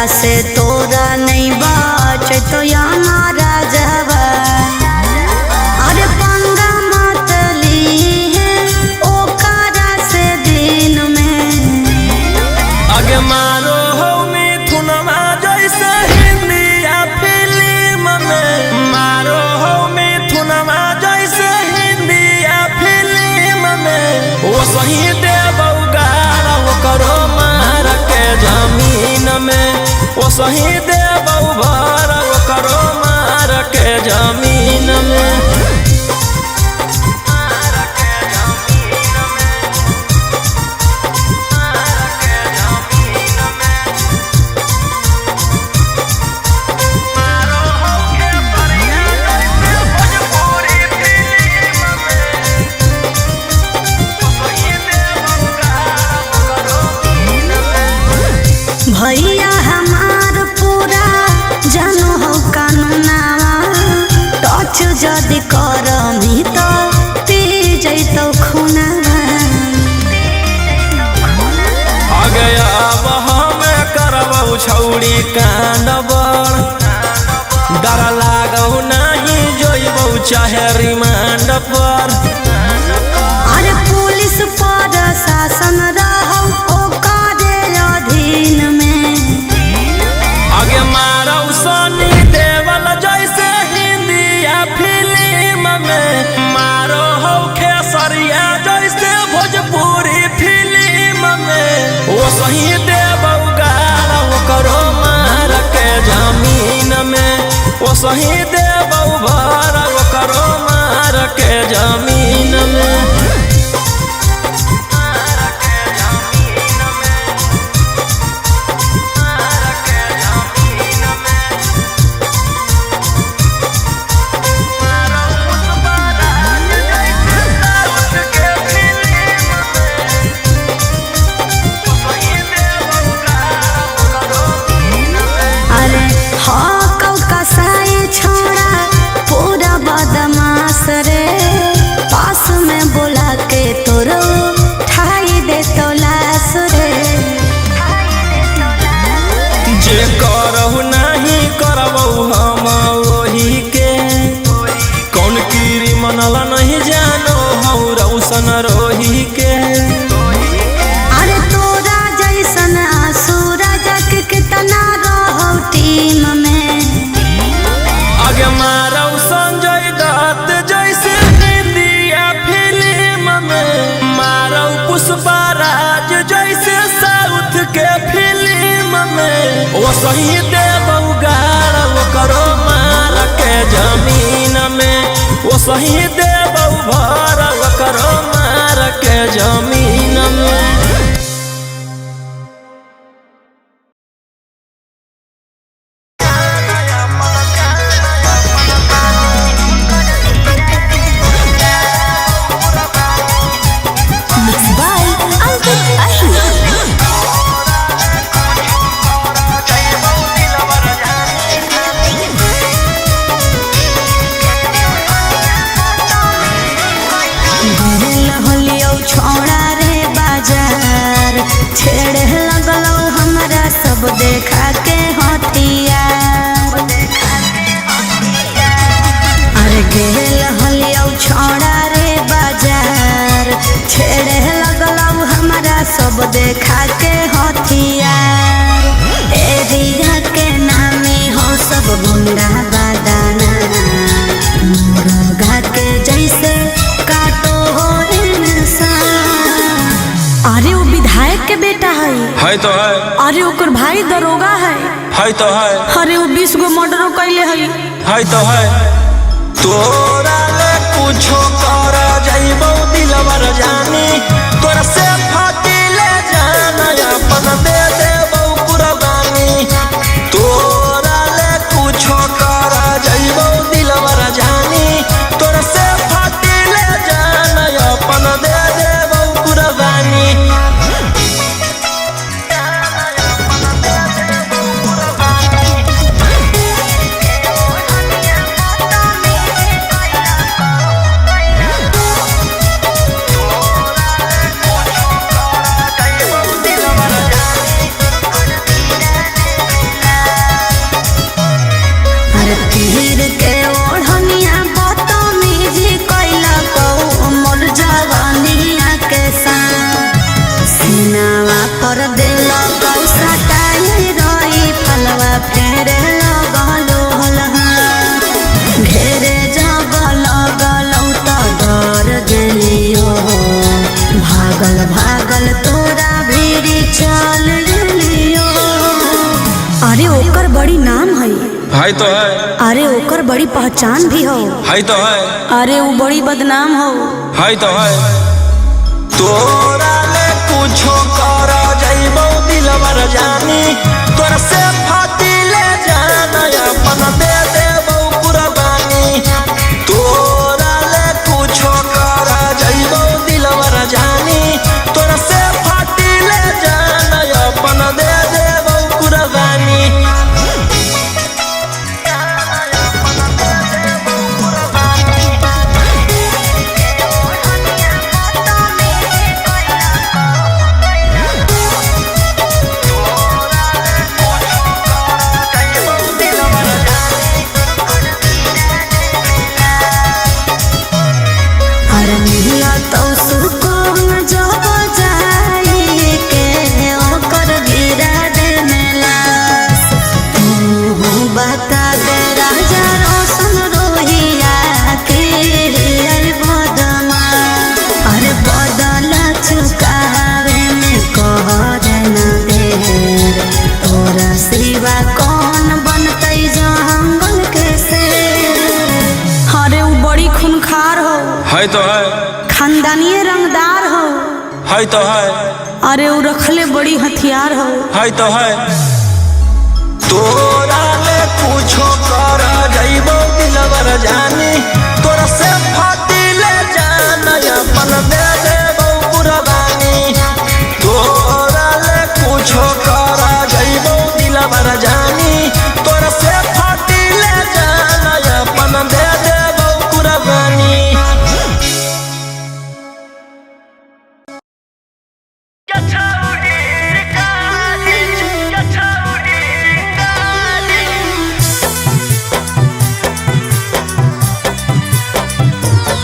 से तोरा नहीं बाच तो हमारा जवा अरे पंगा मत ली है ओकरा से दिन में आगे मारो हो मिथुनमा जैसे हिंदी या फिल्म में मारो हो मिथुनमा जैसे हिंदी या फिल्म में वो सही देबौ गारा वो करो मार के जमीन में वो सही देबौ भारा वो करो मार के जमीन में भैया हमार पूरा जानो हो कानूनावा टच जदि करमी तो पी जैतो खुनावा आगे अब हमें करबौ छौड़ी कांड बड़ डर लागौ नहीं जोइबौ चाहे रिमांड पर अरे पुलिस पर शासन रहौ ओकरे अधीन में आगे मारौ सनी देवल जैसे हिंदी या फिल्म में मारो हो खेसरिया जैसे भोजपुरी फिल्म में वो सही देबौ गारा वो करो मार के जमीन में वो सही देबौ भारा वो करो मार के जमीन में बदमाश रे पास में बोला के तोरो ठाई दे तो लाश रे जे करहु नहीं करबौ हम वही के कौन कीरी मनला नहीं जानो हौ रौशन रोही के अरे तोरा जैसन सूरज के कितना रहो टीम में आगे मारौ संजय दत्त जैसे हिंदी या फिल्म में मारौ पुष्पराज जैसे साउथ के फिल्म में वो सही देबौ गारा वो करो मार के जमीन में वो सही देबौ भारा वो करो मार के जमीन में सब देखा के हथियार अरे गेल हलियौ छौड़ा रे बाजार छेड़े लगलौ हमरा सब देखा के हथियार एरिया के नामे हो सब गुंडा बादाना मुर्गा के जैसे काटो हो इंसान अरे वो विधायक के बेटा है तो है अरे ओकर भाई दरोगा है तो है अरे वो 20 गो मर्डर कैले है तो है तोरा ले कुछो कर जाइबौ दिलवर जानी तोरा से फाटिले जाना अपन दे देबौ कुर्बानी तोरा ले कुछो कर जाइबौ दिलवर जानी तोरा से फाटिले जाना अपन दे देबौ कुर्बानी बदनाम है। है तो है। अरे ओकर बड़ी पहचान भी हो। है तो है। अरे वो बड़ी बदनाम हो। है तो है। तोरा ले कुछो कर जइबो दिलवर जानी, तोरा से फाटी ले जाना अपन दे देबो कुर्बानी। तोरा ले कुछो कर जइबो दिलवर जानी, तोरा से फाटी ले जाना अपन दे देबो कुर्बानी। तो सुकून जो जाई के ओकर गिरा दे मेलास। बता दे राजा रोशन रोहिया के अरे बदमा। अरे बदल चुकावे में कहर न देर, तोरा सिवा कौन बनतै जंगल के शेर। अरे वो बड़ी खूंखार हो। है तो है। खानदानी रंगदार हो। है तो है। अरे वो रखले बड़ी हथियार हो। है तो है। तोरा ले कुछो कर जइबो दिलवर जानी, तोरा से फाटी ले जाना अपन दे देबो कुर्बानी। तोरा ले कुछो कर जइबो दिलवर जानी, तोरा से फाटी ले जाना अपन दे देबो कुर्बानी।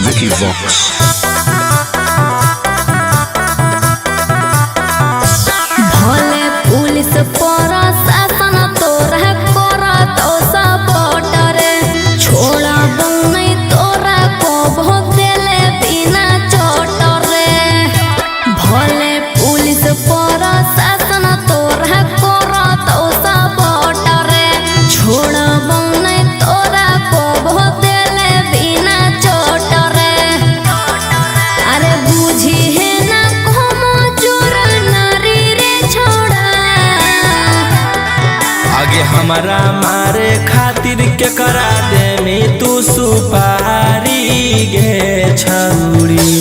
Vicky Vox. भले पुलिस प्रशासन तोरा करा तो सपोर्ट रे, छोड़ा नहीं तोरा को भोग देले बिना चोट रे। भले पुलिस प्रशासन तोरा करा तो सपोर्ट रे, छोड़ा नहीं तोरा को भोग देले बिना चोट रे। अरे बुझी है ना कोमो चोर नारी रे छोड़ा। आगे हमारा मारे खातिर के करा दे में तू सुपारी गे छौरी।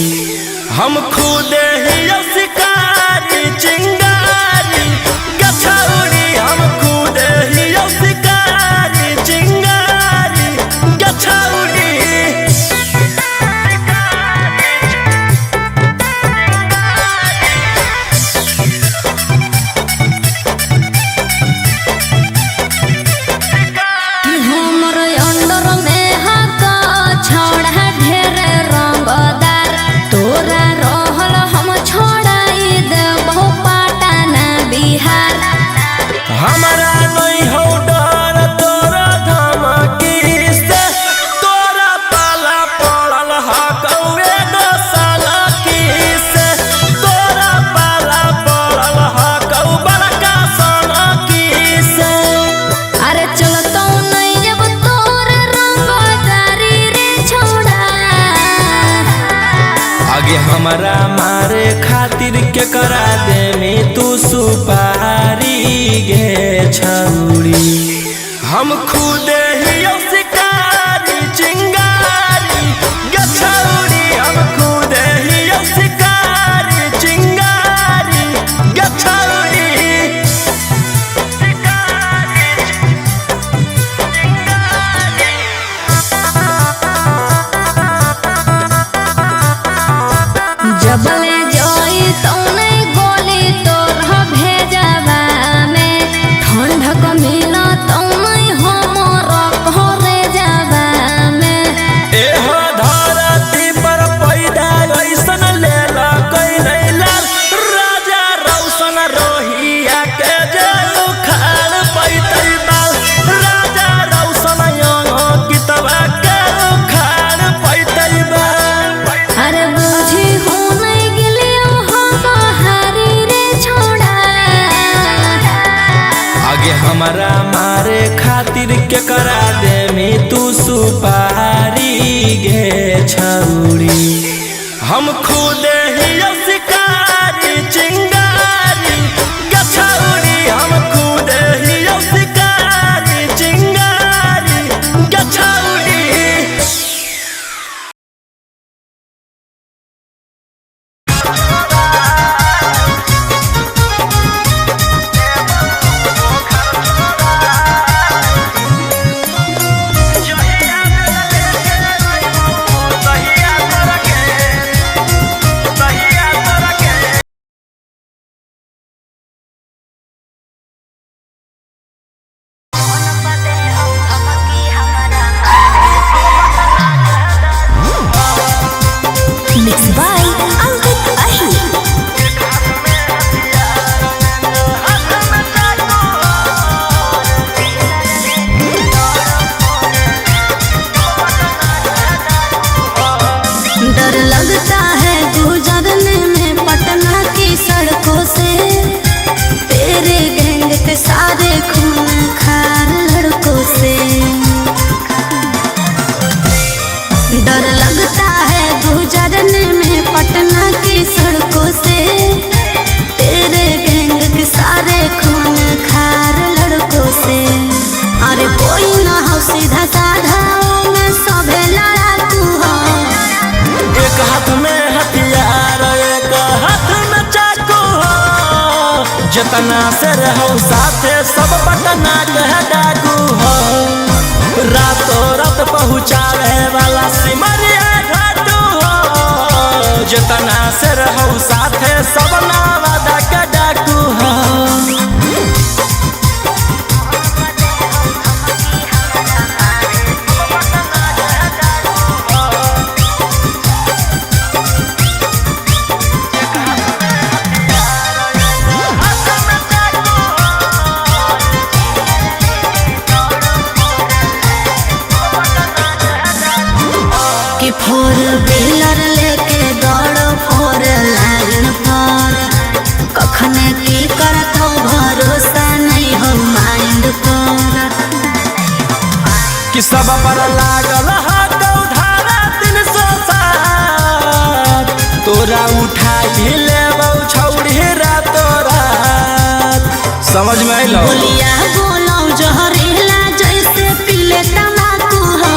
हम खुद ही शिकारी चिंगारी गछौरी, हम खुद ही शिकारी चिंगारी गछौरी। कि हमर अंडर में हका छोड़ा ढेर रंगदार, तोरा रहल हम छोड़ाई देबो पटना बिहार। हमारा नहीं हो डर तोरा धमकी से, तोरा पाला पड़ल हकौए दो साला की से। तोरा पाला पड़ल हकौ बड़का साला की से। अरे चलतो नहीं अब तोर रंगदारी रे छोड़ा। आगे हमारा मारे खातिर के करा दे में तू सुपारी गे छौरी। हम खुद ही शिकारी चिंगारी गछौरी, हम खुद ही शिकारी चिंगारी गछौरी। जबले जोई तो नहीं गोली तोर भेजवा में, ठंडक मिला तो नहीं हमर घरे जा खातिर के करा दे में तू सुपारी गे छौरी। हम खुद ही शिकारी चिंगारी गे छौरी, हम खुद ही शिकारी चिंगारी गे छौरी। Mixed by Ankit Ahi. डर लगता है गुजरने में पटना की सड़कों से, तेरे गैंग के सारे खून खार लड़कों से। डर लगता है गुजरने में पटना की सड़कों से, तेरे गैंग के सारे खून खार लड़कों से। अरे कोई ना हो सीधा साधा में सभे लड़ाकू हो। एक हाथ में हथियार एक हाथ में चाकू हो, जितना से रहो साथे सब पटना के डाकू हो। रातों रात पहुँचावे वाला सिमरिया घाटू हो, जितना से रहो साथे सब नवादा के डाकू हो। कि फोर व्हीलर लेके दौड़ो फोर लाइन पर, कखने की करत हो भरोसा नहीं हो माइंड पर। कि सब पर लागल हाथ उधारा 307, तोरा उठा ही लेबौ छौड़ी रातो रात। समझ में आइलो? बोलिया बोलो जहरीला जैसे पीले तम्बाकू हो।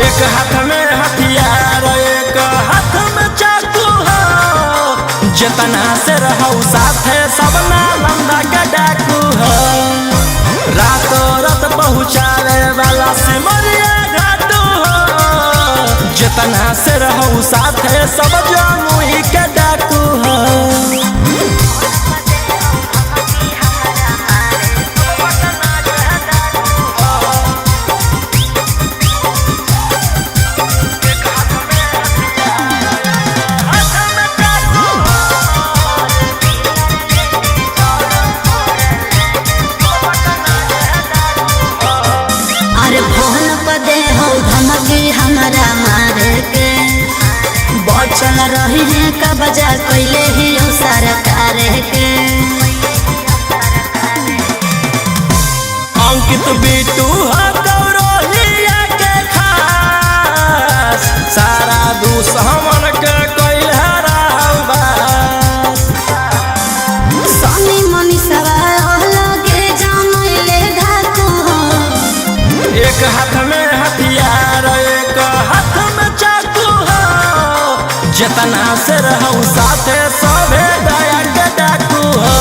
एक हाथ में हथियार एक हाथ में चाकू हो, जितना से रहो साथे सब नालंदा के डाकू हो। रातों रात पहुँचावे वाला सिमरिया घाटू हो, जितना से रहो साथे सब जमुई के डाकू हो। अरे फोन पर दे हो धमकी हमारा मारे के, बचल रही है का बजा कैले ही हो सरकार के। अंकित बिटू गौरवलिया के खास, सारा दुश्मन के कैल हराबास। सनी मनी सवार लगे जानले धाकू हो। एक हाथ में हथियार एक हाथ में चाकू हो, जितना से रहो साथे सभे दया के डाकू हो।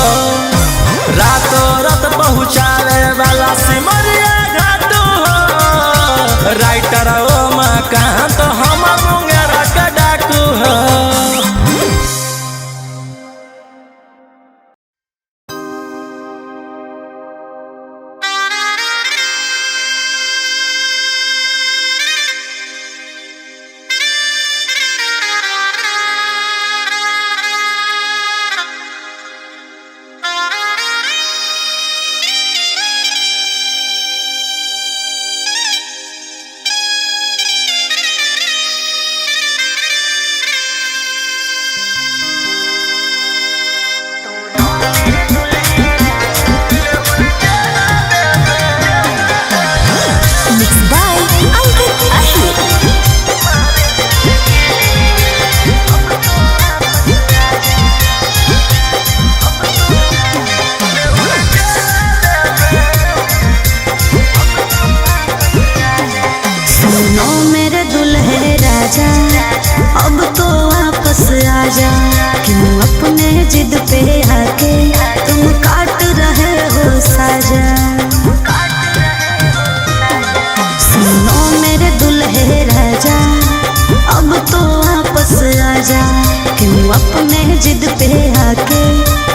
रातों रात पहुँचावे वाला सिमरिया घाटू हो, राइटर ओमाकांत हम मुंगेरा के डाकू हो। राजा अब तो वापस आजा, क्यों अपने जिद पे आके तुम काट रहे हो साजा। सुनो मेरे दुल्हे राजा अब तो वापस आजा, क्यों अपने जिद पे आके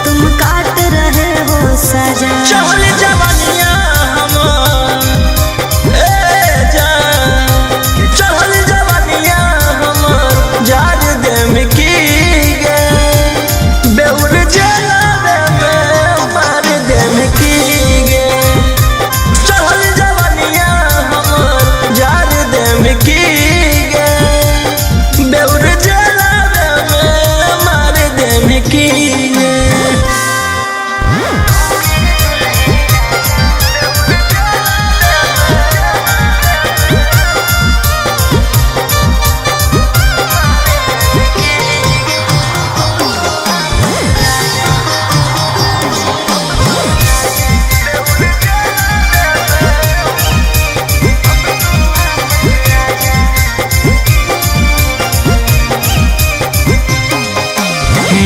तुम काट रहे हो साजा। चहल जवानियां हमार चहल जवानियां हमार जार दे में की गे, बेउर जलावे में मार दे में की गे। चहल जवानियां हमार जार दे में की गे, बेउर जलावे में मार दे में की गे।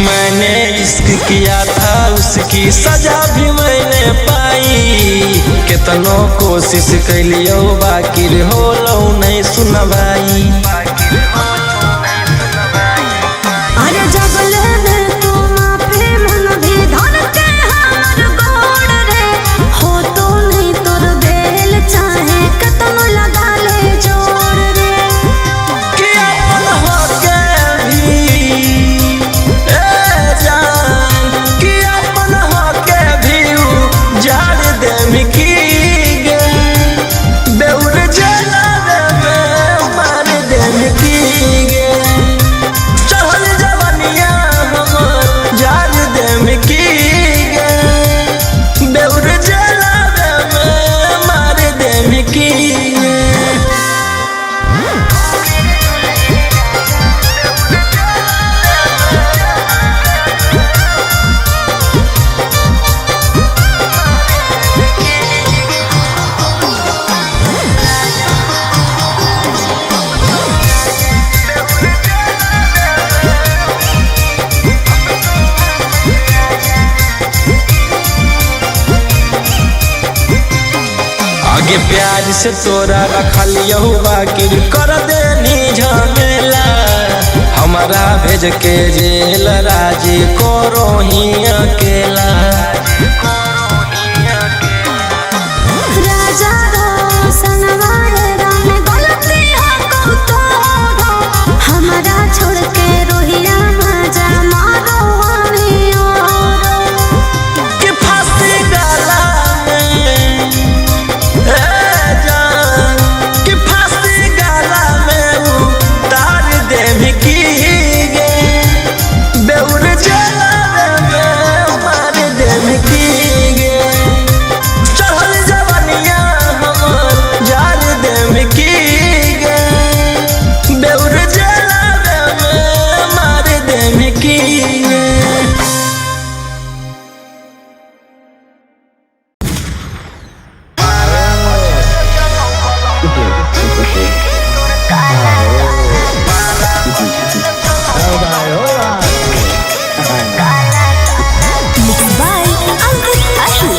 मैंने इश्क किया था उसकी सजा भी मैंने पाई, कितनों कोशिश कैलियो बाकी हो लो नहीं सुनवाई। अरे जगले में तू माफी मन भी धन के हमर गोड़ रे, हो तो नहीं तोर बेल चाहे कतम लगा ले जोड़ रे। कि अपन होके भी कि अपन होके भी जार दे में की गे, बेउर जलावे में मार दे में की गे। चहल जवानियां हमार जार दे में की गे, बेउर जलावे में मार दे में की गे। आगे प्यार से तोरा रखलियो बाकी कर देनी झमेला, हमारा भेज के जेल राजी करो ही अकेला। राजा रोशन वाले राम गलती हो तो हमारा छोड़ के रोहिया मजा मारो हमें और। कि फांसी गला में जान, कि फांसी गला में उतार दे में की गे, बेउर जलावे में मार दे में की गे। चहल जवानियां हमार जार दे में की गे, बेउर जलावे में मार दे में की गे। By Uncle Ashu.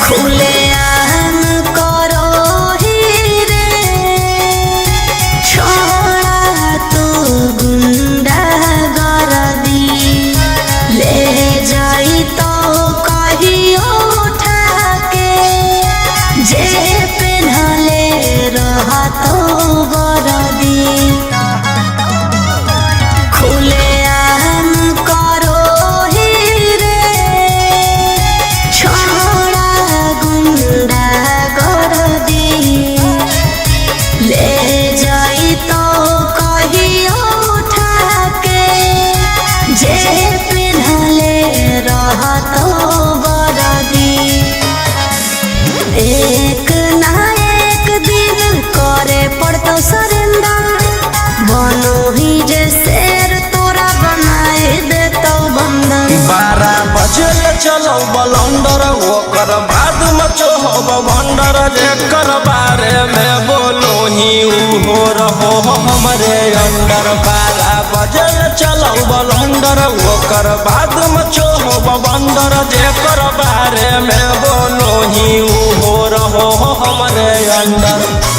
खुले आम करो ही रे, छोड़ा तू गुंडा गर्दी, ले जाई तो कहियो उठा के, जे पेन्हले रहा तो वर्दी। खुले आम करो ही रे, छोड़ा गुंडा गर्दी, ले जाई तो कहियो उठा के, जे पेन्हले रहा तो वर्दी। एक ना एक दिन करे पड़तो सरेंडर, बनो ही जे शेर तोर चलाऊ बलंडर ओकर बाद मचो हो भंडर जेकर बारे में बोलो ही हो रहो हमरे अंडर पाला बजल चलाऊ बलंडर ओकर बाद मचो हो भंडर जेकर बारे में बोलो ही हो रहो हमरे अंडर।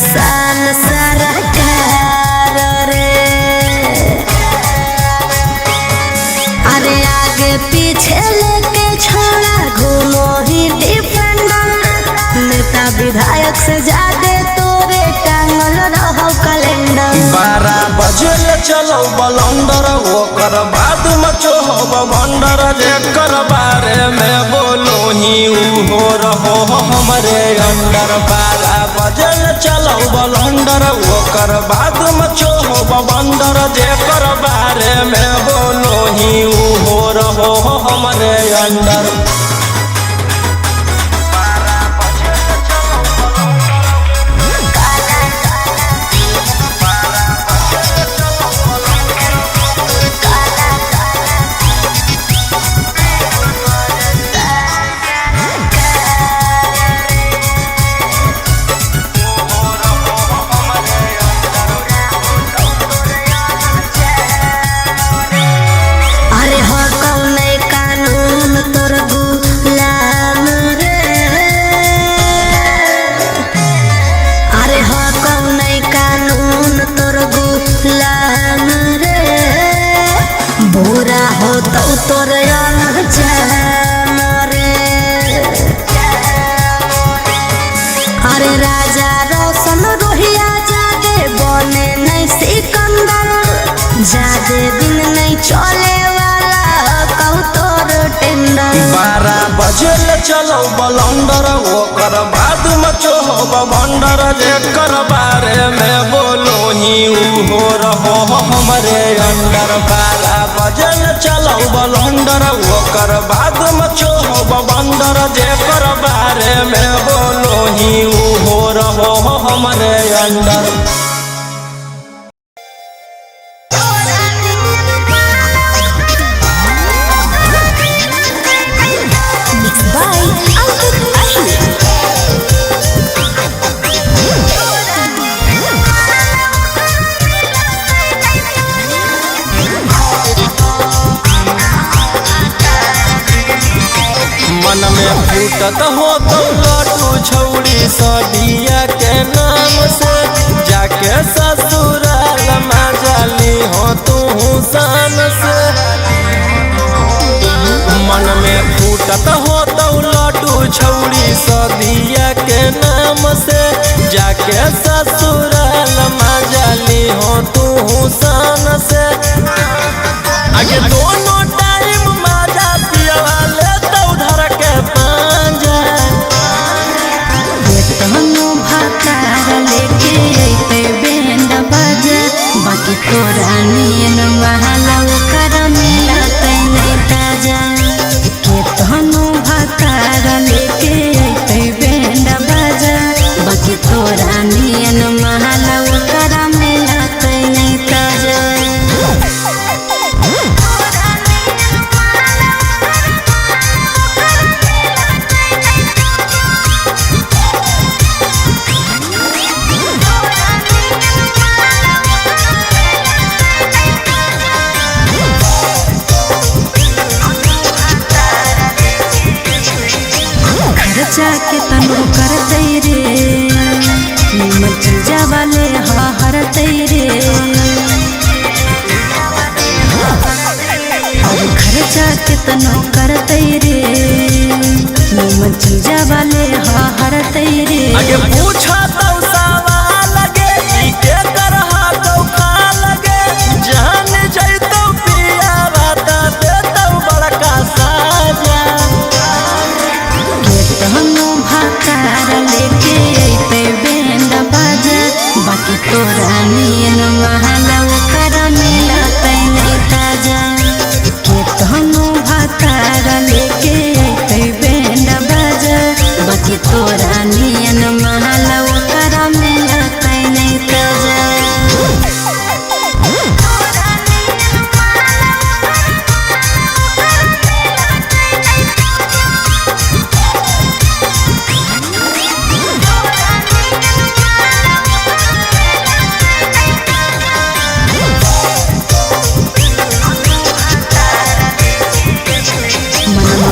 साल सरकार रे अरे आगे पीछे लेके छोड़ा घूमो ही डिफेंडर नेता विधायक से ज्यादा तोरे टांगल रहो कैलेंडर। 12 बजे चलो बलंडर ओकर बाद मचो हो भंडर जेकर बारे में बोलो ही हो रहो हमरे अंडर। 12 बजे चलो बलंडर ओकर बाद मचो हो भंडर जेकर बारे में बोलो ही हो रहो हमरे अंडर। बुरा हो तो तोर अरे राजा रोशन रोहिया जादे बने नहीं सिकंदर जादे दिन नहीं चले वाला कहू तोर टेंडर। 12 बजे चलो बलंडर ओकर बाद मचो हो भंडर जेकर बारे में बोलो ही हो रहो हमरे अंडर। 12 बजे चलो बलंडर ओकर बाद मचो हो भंडर जेकर बारे में बोलो ही हो रहो हमरे अंडर। मन में फूटत हो तो लटू छौड़ी सदिया के नाम से जाके ससुराल मजाली हो तू शान से। मन में फूटत हो तो लटू छौड़ी सदिया के नाम से जाके ससुराल मजाली हो तू शान से। आगे दोनों टाइम मजा पिया लेता उधर के पांजा भाकार लेके अइते बैंड बाजा बाकी तोरा नियन महला कर मिलते नहीं ताजा के तहनु भाकार लेके अइते बैंड बाजा बाकी तोरा नियन महला कर मिलते नहीं ताजा। के तनु करते रे निमन चीजा वाले हरते रे और खर्चा के तनु करते रे निमन चीजा वाले हरते रे। आगे पूछा तो सवाल लगे के करहा तो खा लगे जान जइतो पिया बात देतो बड़का साजा केतनो भाकार लेके अइते बैंड बाजा बाकी तोरा नियन महला ओकर मिलतै नहीं ताजा। केतनो भाकार लेके अइते बैंड बाजा बाकी तोरा नियन महला ओकर मिलतै नहीं ताजा।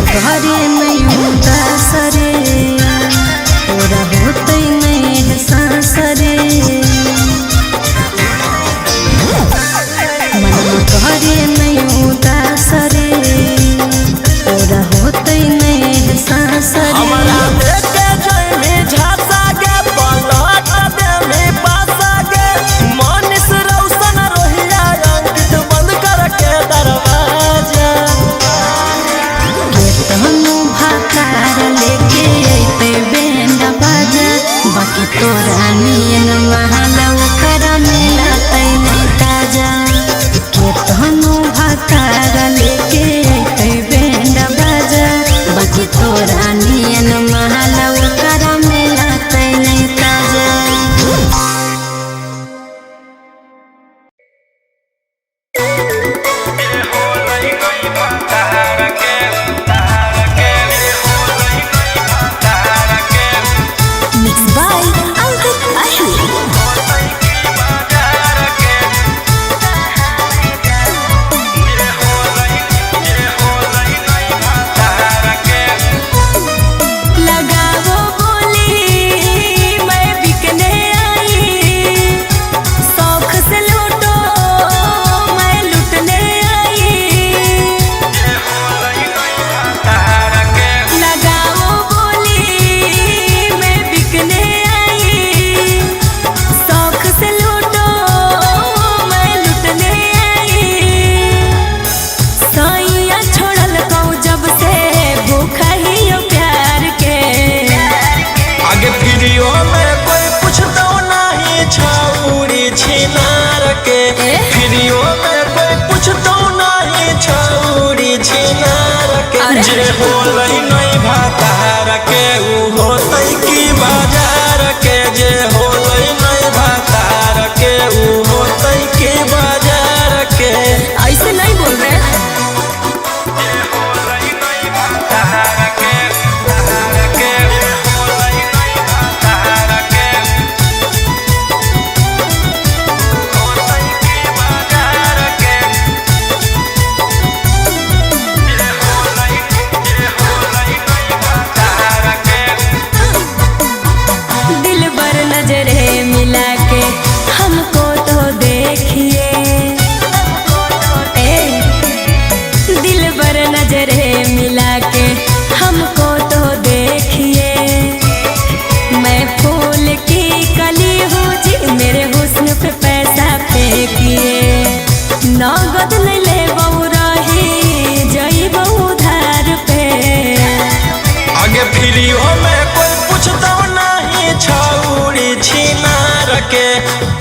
घरे नहीं सरे तोरा होते नहीं है सासरे। मन घरे नहीं सरे तोरा होते नहीं है सासरे। हमरा लेके जइमे झांसा गे पलट दे में पासा गे मनीष रौशन रोहिया अंकित बंद करके दरवाजा केतनो भाकार लेके अइते बैंड बाजा बाकी तोरा नियन महला ओकर मिलतै नहीं ताजा। केतनो भाकार लेके अइते बैंड बाजा बाकी तोरा नियन महला ओकर मिलतै नहीं ताजा। Mixed by Ankit Ashwin. लगाओ बोली मैं बिकने आई शौक से लूटो मैं लुटने आई। लगाओ बोली मैं बिकने आई शौक से लूटो मैं लुटने आई। सैया छोड़ल कहूँ जब से भूखा ही हो प्यार के। आगे वीडियो में कोई पूछतो नहीं छौरी छिनार के वीडियो में कोई पूछतो नहीं छौरी छिनार के अरे। जे होलै नहीं भातार के उ होतै की बाजार के जे होलै नहीं भातार के उ होतै की बाजार के ऐसे नहीं बोल रहे। दिल बर नजरे मिला के हमको तो देखिए। दिल बर नजरे मिला के हमको तो देखिए। मैं फूल की कली हूँ जी मेरे हुस्न पे पैसा फेंकिए। नगद नहीं ले बहु रही जई बहु धार पे। आगे वीडियो में कोई पूछतो नहीं छौरी छिनार के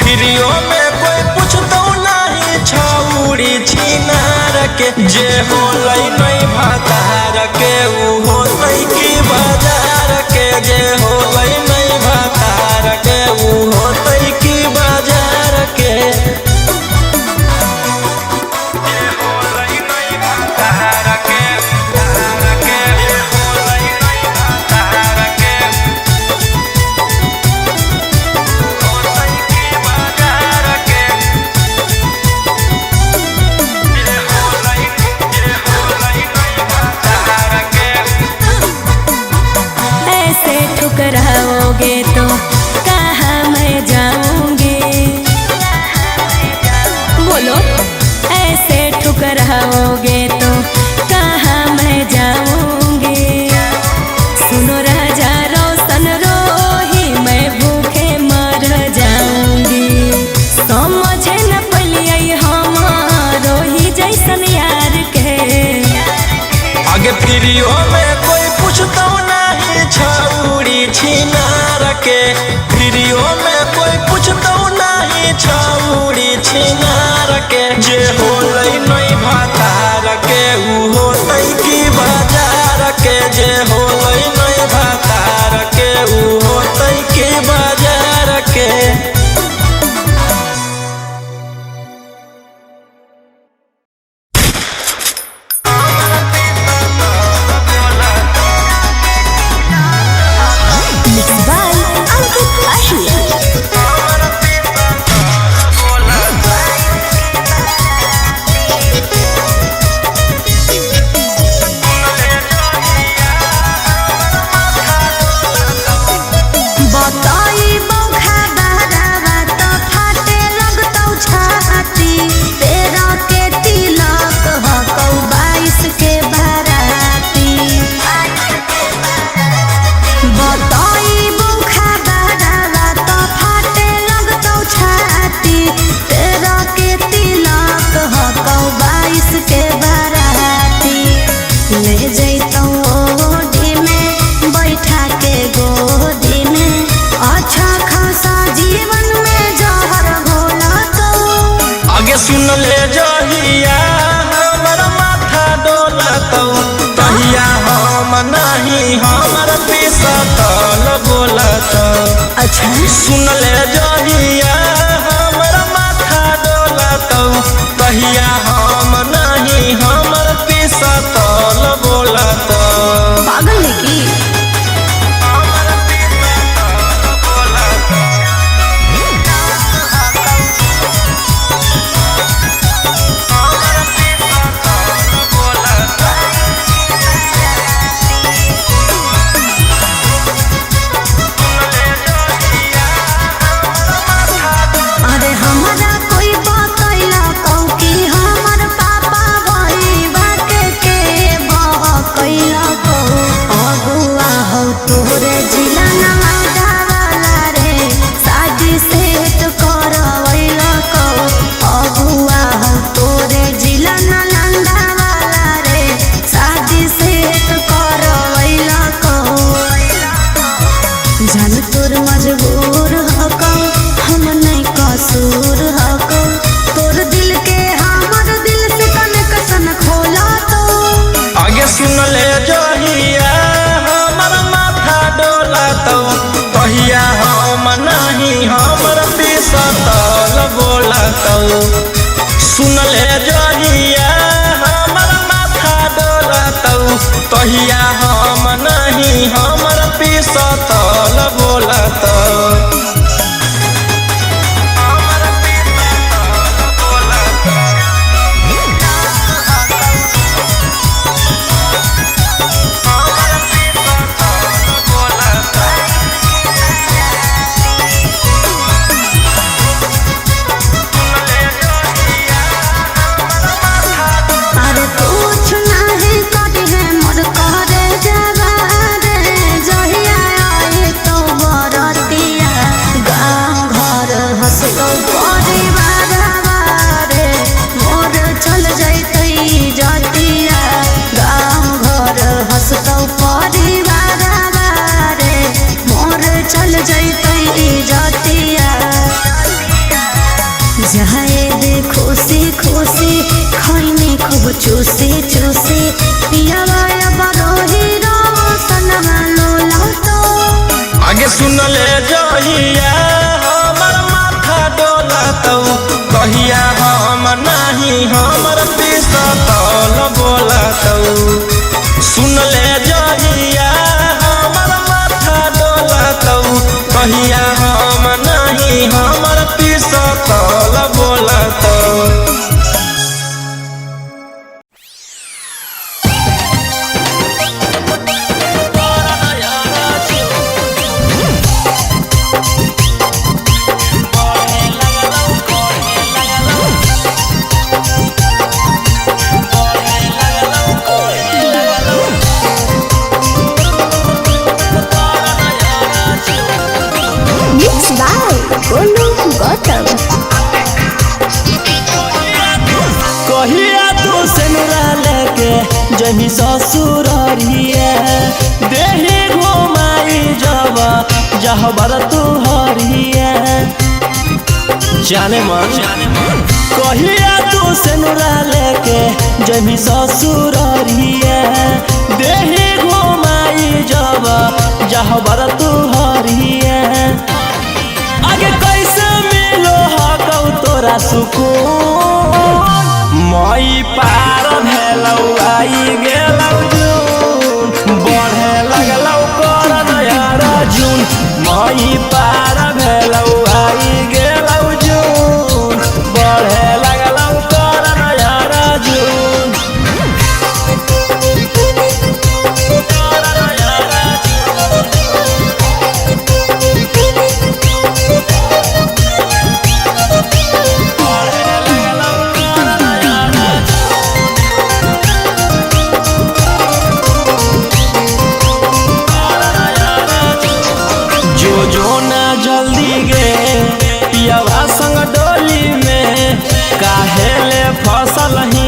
वीडियो में कोई पूछतो नहीं छौरी छिनार के जे होलै नहीं भातार के उ होतै की बाजार के जे होलै नहीं भातार के उ होतै की बाजार के। प्रियो में कोई पूछता नहीं छौड़ी छिनार के, प्रियो में कोई पूछता नहीं छौड़ी छिनार के। जे होलै नहीं भातार के उ होतै की बाजार के, जे होलै नहीं भातार के उ होतै की बाजार के। सुन ले जहिया हमर माथा डोलतौ, तहिया हम नहीं हमर पिसतल बोलतौ। पागल है की? सुन ले जहिया हमर माथा डोलतौ, तहिया हम नहीं हमर पिसतल बोलतौ। चूसी चूसी पिया बरोही रोशनमा लोलतो। आगे सुन ले जहिया हमर माथा डोलतौ, कहिया हम नहीं हमर पिसतल बोलतौ। सुन ले जहिया हमर माथा डोलतौ, कहिया हम नहीं हमर पिसतल बोलतौ। कहिया तू सेनुरा लेके जही ससुररिया देही घुमाई जब जहबर तुहरिया जाने मन कहिया तू सेनुरा लेके जही ससुररिया देही घुमाई जब जहबर तुहरिया आगे कैसे मिलो हकौ तोरा सुकून मई पार भेलौ आई गेलौ जून बढ़े लगलौ कर नया जून मई पार भेलौ आई गेलौ जून बढ़े लगलौ कर नया जून जो ना जल्दी गे पियावा संग डोली में काहे ले फसल ही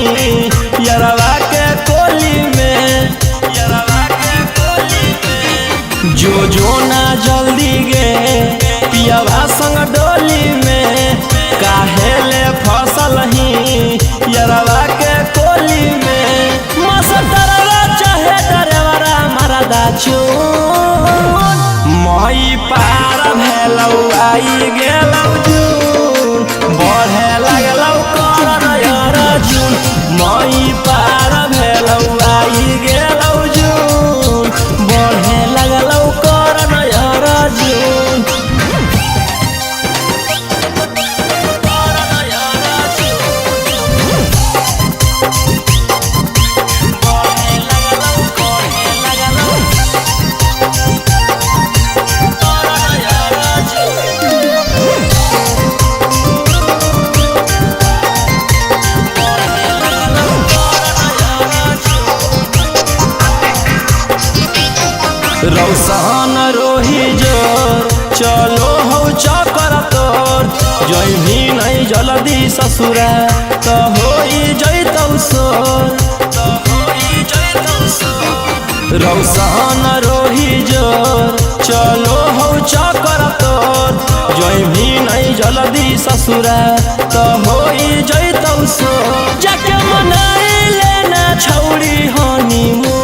यरवा के कोली में जो ना जल्दी गे पियावा संग डोली में काहे ले फसल ही यरवा के कोली में मसतरवा चाहे डरेवरा मरदा चून मई पार भेलौ आई गेलौ जून बढ़े लगलौ कर नया जून मई पार भेलौ आई गेलौ जून बढ़े लगलौ कर नया जून रौशन रोही जोर चलो हो चकर तोर जय भी नहीं जल्दी ससुरा तो होई जैतौ सोर रौशन रोही जोर चलो हो चकर तोर जय भी नहीं जल्दी ससुरा तो होई जैतौ सोर जाके मनाई लेना छौड़ी हनीमून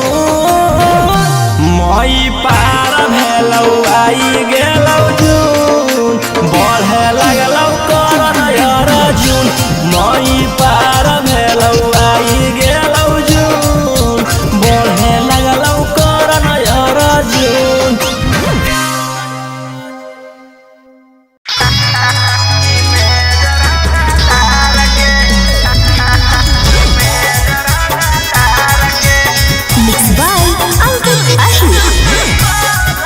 मई पार भेलौ आई गेलौ जून बढ़े लगलौ कर नया जून मई पार भेलौ आई गेलौ जून बढ़े लगलौ कर नया जून Mixed by Uncle Ahmed.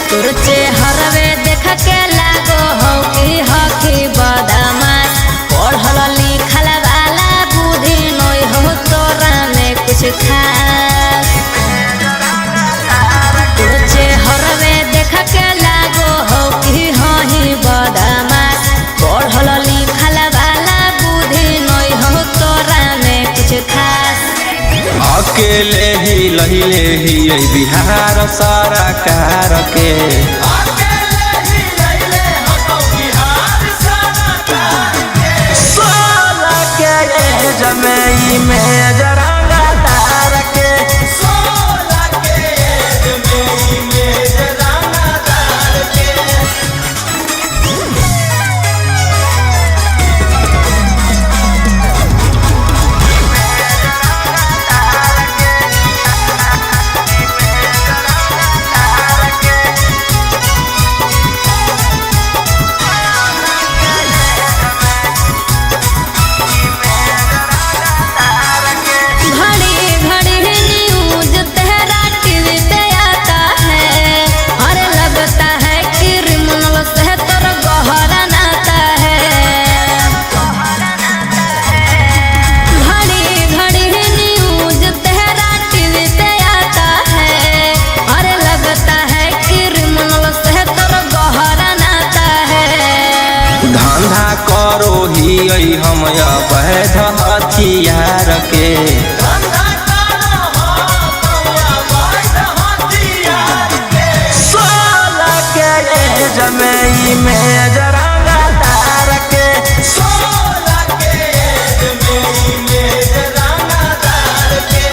तोर चेहरवे देख के लागो हो कि हकी बदमाश पढ़ल लिखल वाला बुद्धि नय हो तोरा में कुछ खास तोर चेहरवे देख के लागो हो कि हही बदमाश पढ़ल लिखल वाला बुद्धि नय हो तोरा में कुछ खास अकेले ही लहिले ही बिहार सारा कार के सोला के जमई में जरंगा तार के सोला के जमई में जरंगा तार के हम अवैध हथियार के। सोलह के एज में जरांगा तार के। 16 के एज में जरांगा तार के।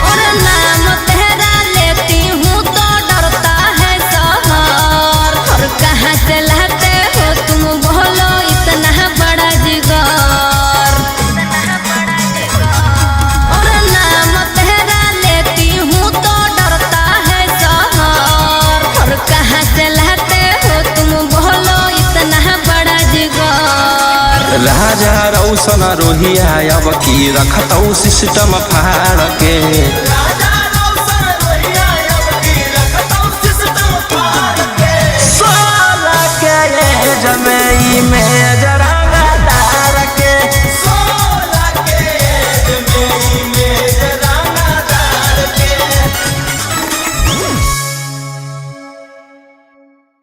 और नाम तेरा लेती हूँ तो डरता है शहर। और कहाँ से लाते हो तुम बोलो इतना बड़ा जिगर। और नाम तेरा लेती हूँ तो डरता है शहर। और कहाँ से लाते हो तुम बोलो इतना बड़ा जिगर। राजा रौशन रोहिया अब की रखतौ सिस्टम फाड़ के। सोलह के एज में